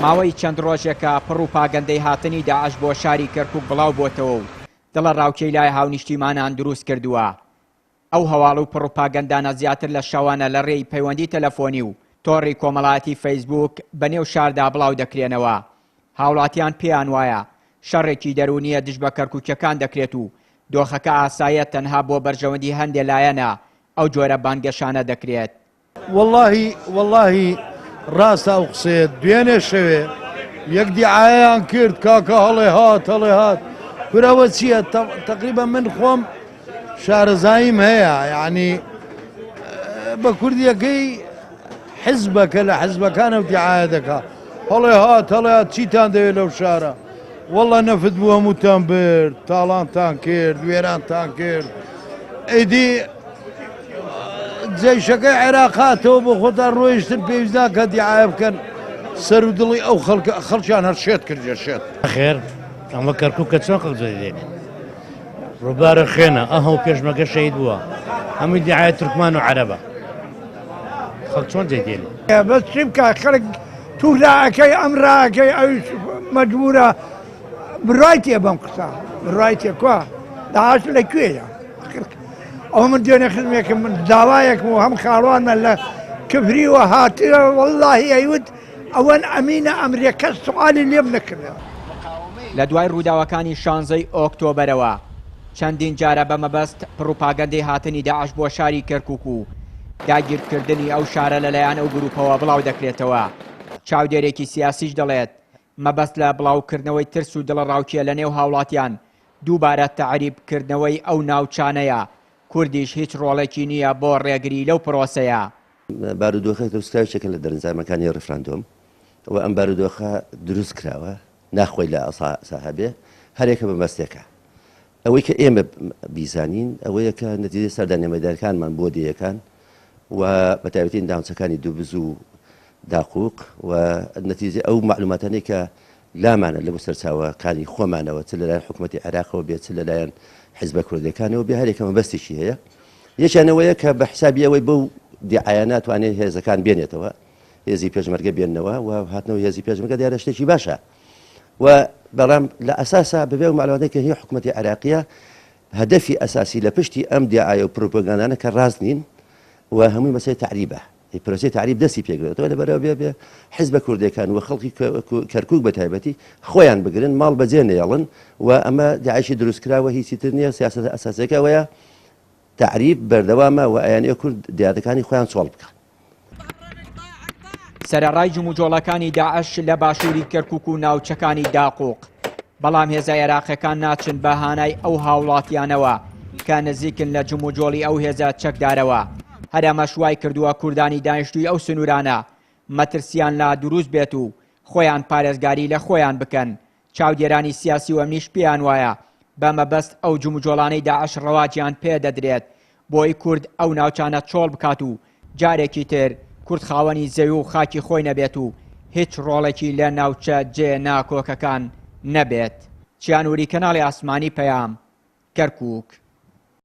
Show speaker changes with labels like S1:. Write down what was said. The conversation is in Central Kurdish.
S1: ماوەی چەند ڕۆژێکە پڕ و پاگەندەی هاتنی داعش بۆ شاری کەرکووک بڵاو بۆتەوە و دڵە ڕاوکەی لای هاونیشتیمانان دروست کردووە. ئەو هەواڵ و پڕ و پاگەندانە زیاتر لە شەوانە لە ڕێی پەیوەندی تەلەفۆنی و تۆڕی کۆمەڵایەتی فەیسبووک بەنێو شاردا بڵاو دەکرێنەوە. هاوڵاتیان پێیان وایە شەڕێکی دەرونیە دژ بە کەرکووکیەکان دەکرێت و دۆخەکە ئاساییە تەنها بۆ بەرژەوەندی هەندێک لایەنە ئەو جۆرە بانگەشانە دەکرێت.
S2: واللهی ڕاستە ئەو قسەیە دوێنێ شەوێ یەک دیعایەیان کرد کاکە هەڵێ هات برەوە چییە تقریبا من خۆم شارەزاییم هەیە یعنی بە کوردیەکەی حزبەکە لە حزبەکانە دیعایە دەکا هەڵێ هات چیتان دەوێت لەو شارە وەڵا نەفت بوو هەمووتان برد تاڵانتان کرد وێرانتان کرد ئەیدی جێشەکەی عێراقاتەوە بۆ خۆتان ڕۆیشتن پێویستە کە دیعایە بکەن سەر و دڵی ئەو خەڵکیان هەر شێت کردێ شێت
S3: خێر ئەمە کەرکووکە چۆن خەڵک دێنێ ڕووبارە خێنە ئەهەو پێشمەکە شەید بووە هەمووی دیعایە تورکمان و عەرەبە خەڵک چۆن جێدێنێ
S4: بەس چی بکە خەڵک توولاەکەی ئەمراکەی ئەویش مەجبورە بڕای تێ بەم قسە بڕای تێ کووە داعش لەکوێیە ئەو من دوێنێ خزمێکم من داوایەکم و هەم خاڵوانە لە کفریوە هاتیە وەڵڵاهی ئەیوت ئەوەن ئەمینە ئەمریکا سوالی لێم نەکردەوە.
S1: لە دوای ڕووداوەکانی 16 ئۆکتۆبەرەوە چەندین جارە بە مەبەست پڕوپاگەندەی هاتنی داعش بۆ شاری کەرکووک و داگیرکردنی ئەو شارە لەلایەن ئەو گروپەوە بڵاو دەکرێتەوە. چاودێرێکی سیاسیش دەڵێت مەبەست لە بڵاوکردنەوەی ترس و دڵە ڕاوکیە لە نێو هاوڵاتیان دووبارە تەعریبکردنەوەی ئەو ناوچانەیە کوردیش هیچ ڕۆڵێکی نییە بۆ ڕێگری لەو پرۆسەیە.
S5: بارودۆخە دروستکراوێکە لە دەرەنجامەکانی ڕفراندۆم ئەوە ئەم بارودۆخە دروست کراوە ناخۆی لە ساحەبێ هەرێکە بەمەستێکە ئەوەی کە ئێمە بیزانین ئەوەیە کە نەتیجەی سەردانیەمەدارەکانمان بۆ دیەکان و بەتایبەتی داوچەکانی دووبز و داقووق و نەتیجە ئەو معلوماتانەی کە لامانە لە بۆ سەرچاوەکانی خۆمانەوە چ لەلایەن حکوومەتی عێراقەوە بێت چ لەلایەن حیزبە کوردەکانەوە بێ هەرێکەمە بەستێکی هەیە یەکیانەوەیە کە بە حسابی ئەوەی بەو دیعایانات توانێت هێزەکان بێنێتەوە هێزی پێشمەرگە بێننەوە و هاتنەوە هێزی پێشمەرگە دیارە شتێکی باشە و بەڵام لە ئەساسا بەبێ و معلوماتێک کە هی حکوومەتی عێراقیە هەدەفی ئەساسی لە پشتی ئەم دیعایە و پروپۆگاندانە کە ڕاست نین و هەمووی مەسەی تعریبە پرۆسی تعریب دەستی پێگرێتەوە لەبەرەوە بێ حیزبە کوردەکان و خەڵکی کەرکووک بە تایبەتی خۆیان بگرن ماڵ بەجێ نێڵن و ئەمە داعشی دروستکراوە هیچی تر نییە سیاسەت ئەساسەکەوەیە تعریب بەردەوامە و ئەیانەیە کورد دیاتەکانی خۆیان چۆڵ بکەن.
S1: سەرەڕای جموجۆڵەکانی داعش لە باشووری کەرکووک و ناوچەکانی داقووق بەڵام هێزە عێراقیەکان ناچن بە هانای ئەو هاوڵاتیانەوە کە نزیکن لە جموجۆڵی ئەو هێزە چەکدارەوە. هەرەمە شوای کردووە کوردانی دانیشتووی ئەو سنوورانە مەترسیان لا دروست بێت و خۆیان پارێزگاری لە خۆیان بکەن. چاودێرانی سیاسی و ئەمنیش پێیان وایە بە مەبەست ئەو جموجۆڵانەی داعش ڕەواجیان پێدەدرێت بۆی کورد ئەو ناوچانە چۆڵ بکات و جارێکی تر کورد خاوەنی زەوی و خاکی خۆی نەبێت و هیچ ڕۆڵێکی لە ناوچە جێ ناکۆکەکان نەبێت. چیانوری کەناڵی ئاسمانی پەیام کەرکووک.